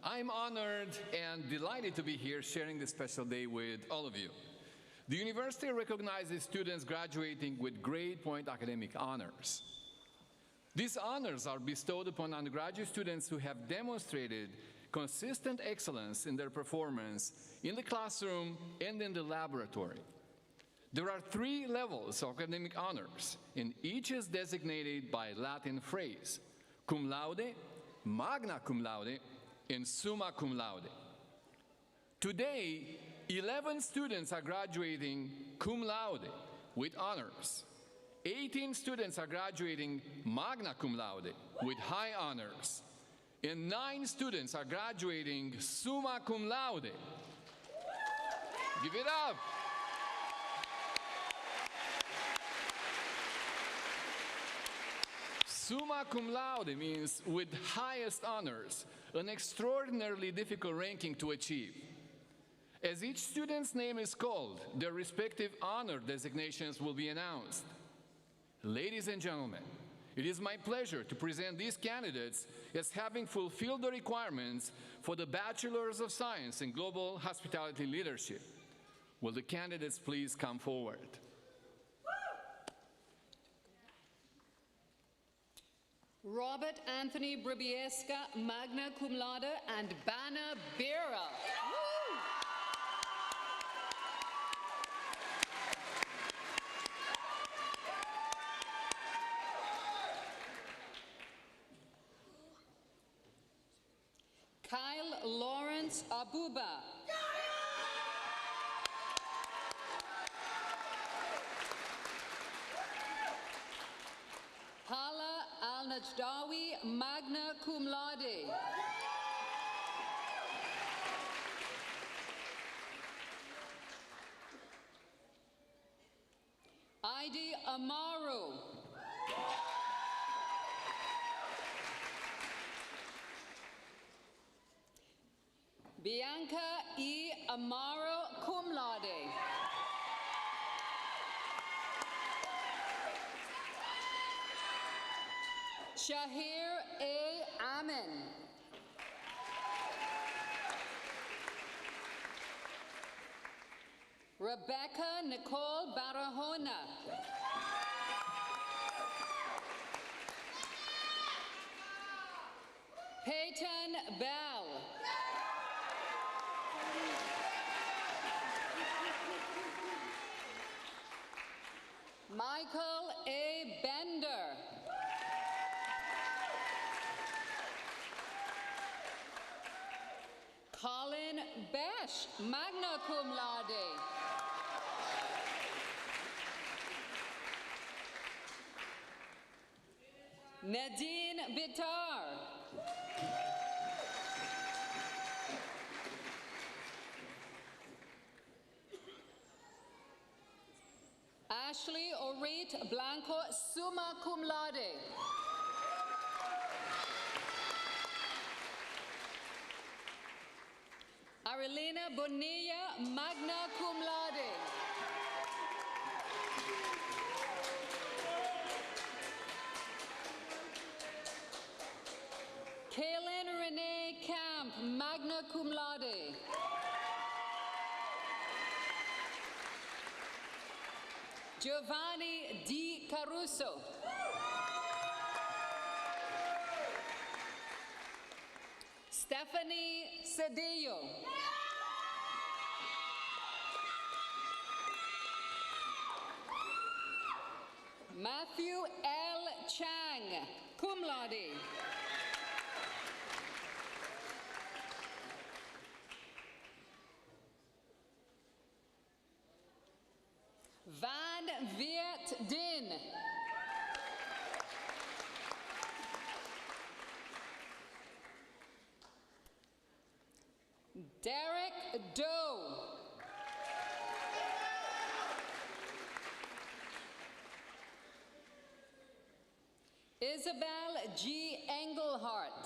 I'm honored and delighted to be here sharing this special day with all of you. The university recognizes students graduating with grade-point academic honors. These honors are bestowed upon undergraduate students who have demonstrated consistent excellence in their performance in the classroom and in the laboratory. There are 3 levels of academic honors, and each is designated by Latin phrase: cum laude, magna cum laude, and summa cum laude. Today, 11 students are graduating cum laude with honors. 18 students are graduating magna cum laude with high honors. And 9 students are graduating summa cum laude. Give it up. Summa cum laude means with highest honors, an extraordinarily difficult ranking to achieve. As each student's name is called, their respective honor designations will be announced. Ladies and gentlemen, it is my pleasure to present these candidates as having fulfilled the requirements for the Bachelors of Science in Global Hospitality Leadership. Will the candidates please come forward? Robert Anthony Bribieska, magna cum laude, and Bana Bira. Woo! Kyle Lawrence Abuba. Hala Al-Najdawi, magna cum laude. Aidi Amaru. Bianca E. Amaro, cum laude. Shahir A. Amin. Rebecca Nicole Barahona. Peyton Bell. Michael A. Bender. Colin Besh, magna cum laude. Nadine Bitar. Ashley Orit Blanco, summa cum laude. Arilena Bonilla, magna cum laude. Kaylin Renee Camp, magna cum laude. Giovanni Di Caruso. Stephanie Cedillo. Matthew L. Chang, cum laude. Van Viet Din. Derek Doe. Isabel G. Engelhardt.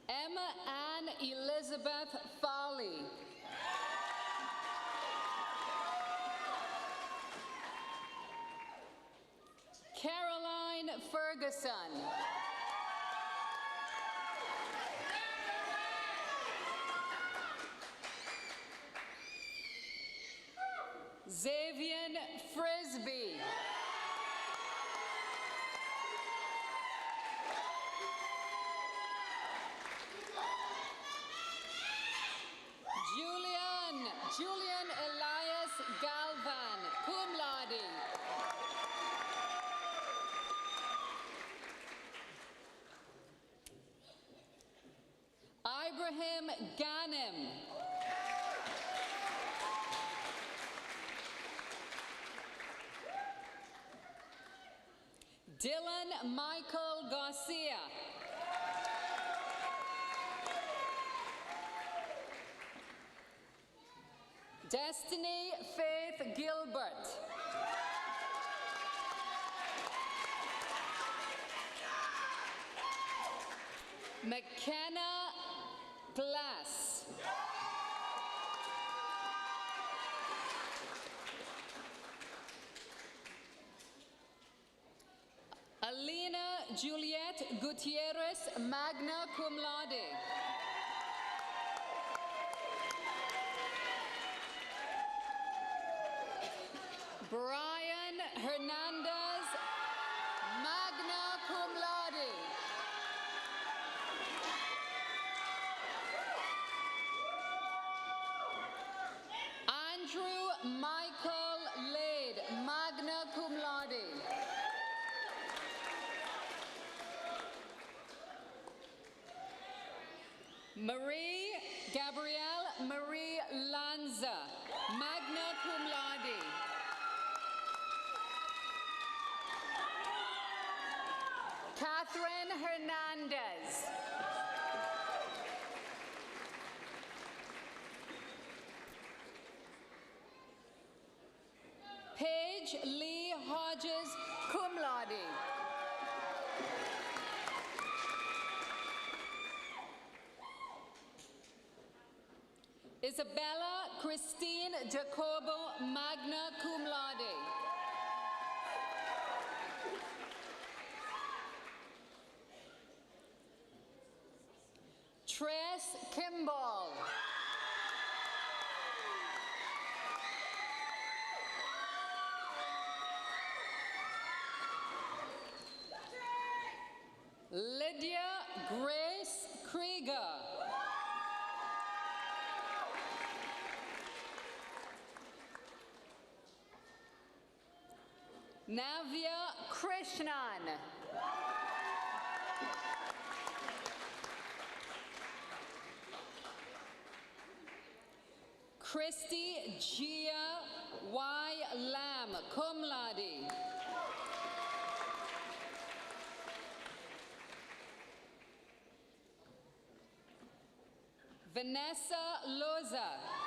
Emma Ann Elizabeth Foley. Caroline Ferguson. Xavier Frisbee. Julian Elias Galvan, cum laude. Ibrahim Ghanem. Dylan Michael Garcia. Destiny Faith Gilbert. McKenna Glass. Alina Juliet Gutierrez, magna cum laude. Brian Hernandez, magna cum laude. Andrew Michael Lade, magna cum laude. Marie Gabrielle Marie Lanza, magna cum laude. Catherine Hernandez. Paige Lee Hodges, cum laude. Isabella Christine Jacobo, magna cum laude. Tress Kimball. Lydia Grace Krieger. Navya Krishnan. Christy Gia Y. Lamb, cum laude. Vanessa Loza.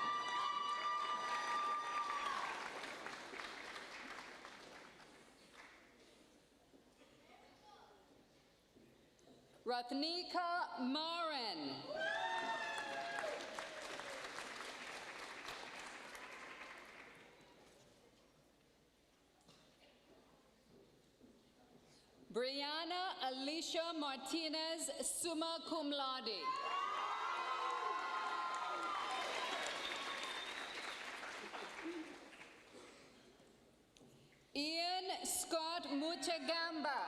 Rathnika Maran. Brianna Alicia Martinez, summa cum laude. Ian Scott Mutagamba.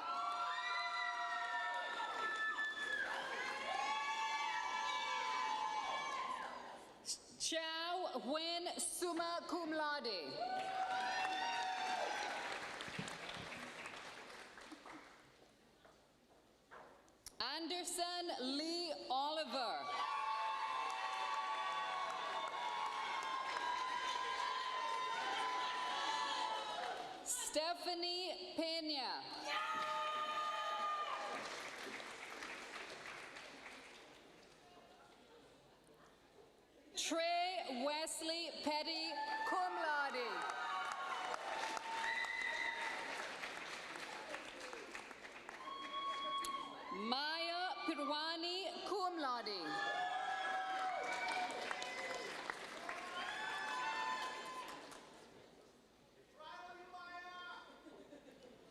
Chow Wen, summa cum laude. Anderson Lee Oliver. Stephanie Pena. Trey Wesley Petty, cum laude. Maya Pirwani, cum laude.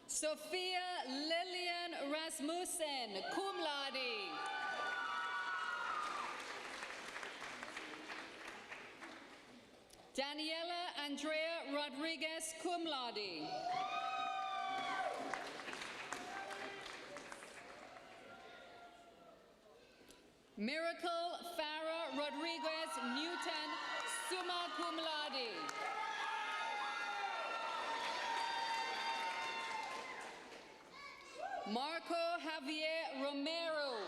Sophia Lillian Rasmussen, cum laude. Daniela Andrea Rodriguez, cum laude. Miracle Farah Rodriguez Newton, summa cum laude. Marco Javier Romero.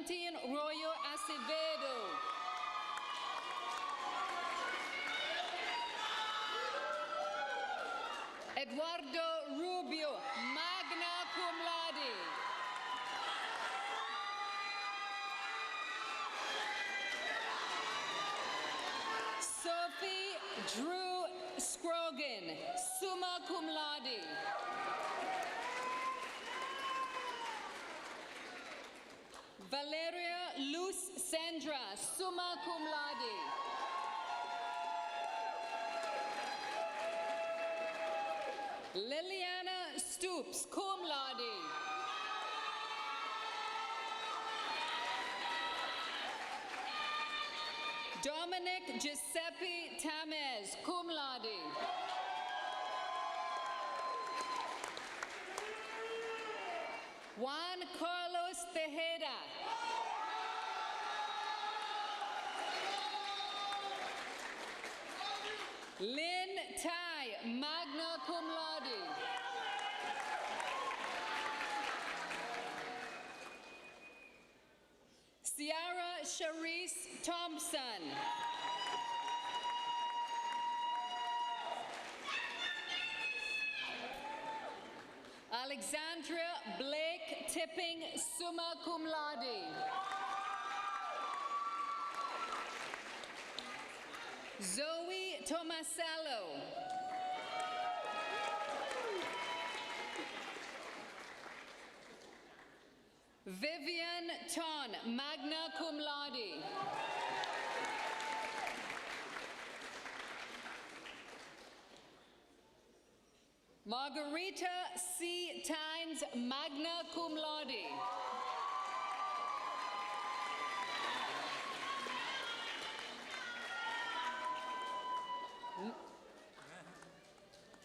Valentin Royo Acevedo. Eduardo Rubio, magna cum laude. Sophie Drew Scrogan, summa cum laude. Valeria Luz Sandra, summa cum laude. Liliana Stoops, cum laude. Dominic Giuseppe Tamez, cum laude. Juan Carlos Tejeda. Lynn Tai, magna cum laude. Ciara Sharice Thompson. Alexandria Blake Tipping, summa cum laude. Zoe Tomasello. Vivian Ton, magna cum laude. Margarita C. Tynes, magna cum laude.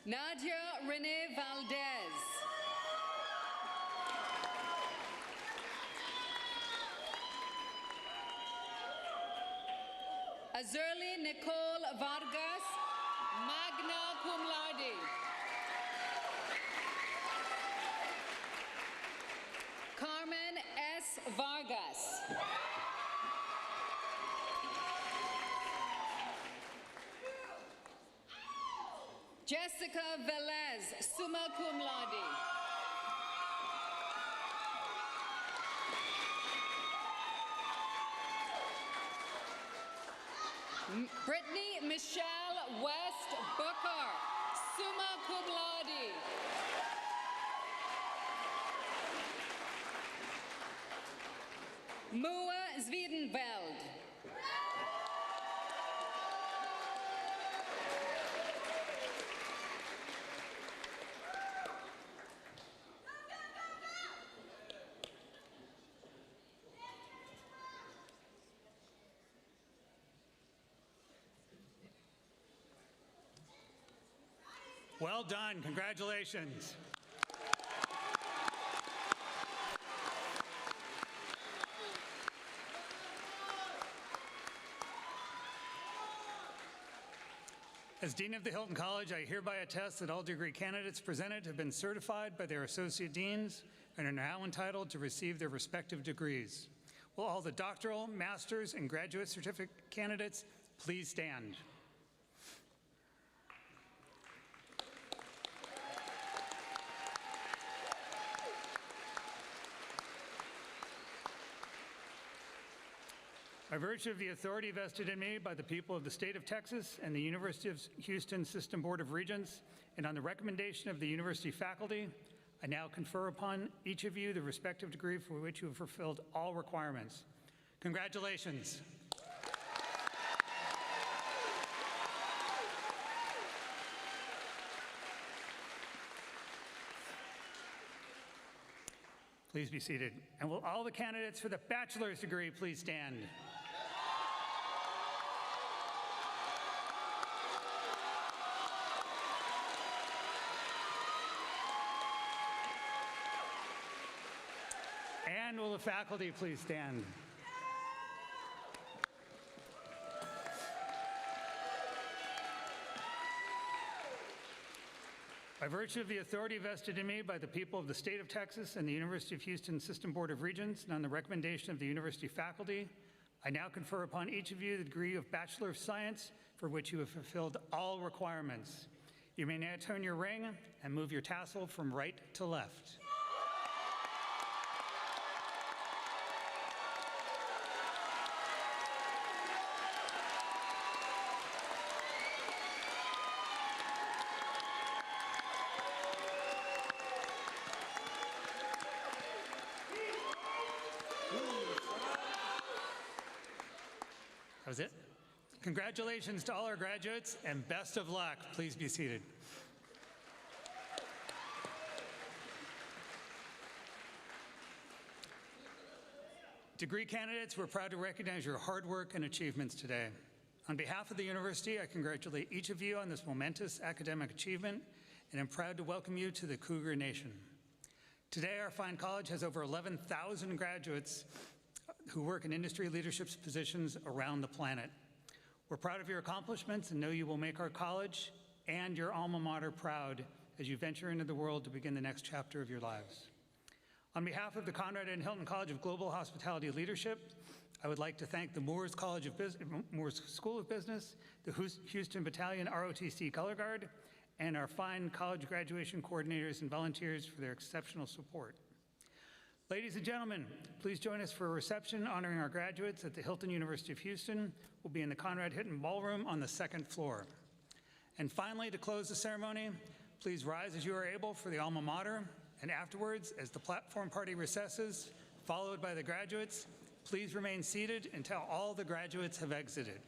Nadia Renee Valdez. Azurli Nicole Vargas, magna cum laude. Carmen S. Vargas. Jessica Velez, summa cum laude. Brittany Michelle West Booker, summa cum laude. Mua Zwiedenveld. Well done, congratulations. As Dean of the Hilton College, I hereby attest that all degree candidates presented have been certified by their associate deans and are now entitled to receive their respective degrees. Will all the doctoral, master's, and graduate certificate candidates please stand? By virtue of the authority vested in me by the people of the state of Texas and the University of Houston System Board of Regents, and on the recommendation of the university faculty, I now confer upon each of you the respective degree for which you have fulfilled all requirements. Congratulations. Please be seated. And will all the candidates for the bachelor's degree please stand? And will the faculty please stand? By By virtue of the authority vested in me by the people of the state of Texas and the University of Houston System Board of Regents, and on the recommendation of the university faculty, I now confer upon each of you the degree of Bachelor of Science for which you have fulfilled all requirements. You may now turn your ring and move your tassel from right to left. That was it. Congratulations to all our graduates and best of luck. Please be seated. Degree candidates, we're proud to recognize your hard work and achievements today. On behalf of the university, I congratulate each of you on this momentous academic achievement, and I'm proud to welcome you to the Cougar Nation. Today, our fine college has over 11,000 graduates who work in industry leadership positions around the planet. We're proud of your accomplishments and know you will make our college and your alma mater proud as you venture into the world to begin the next chapter of your lives. On behalf of the Conrad and Hilton College of Global Hospitality Leadership, I would like to thank the Moores School of Business, the Houston Battalion ROTC Color Guard, and our fine college graduation coordinators and volunteers for their exceptional support. Ladies and gentlemen, please join us for a reception honoring our graduates at the Hilton University of Houston. We'll be in the Conrad Hilton Ballroom on the second floor. And finally, to close the ceremony, please rise as you are able for the alma mater, and afterwards, as the platform party recesses, followed by the graduates, please remain seated until all the graduates have exited.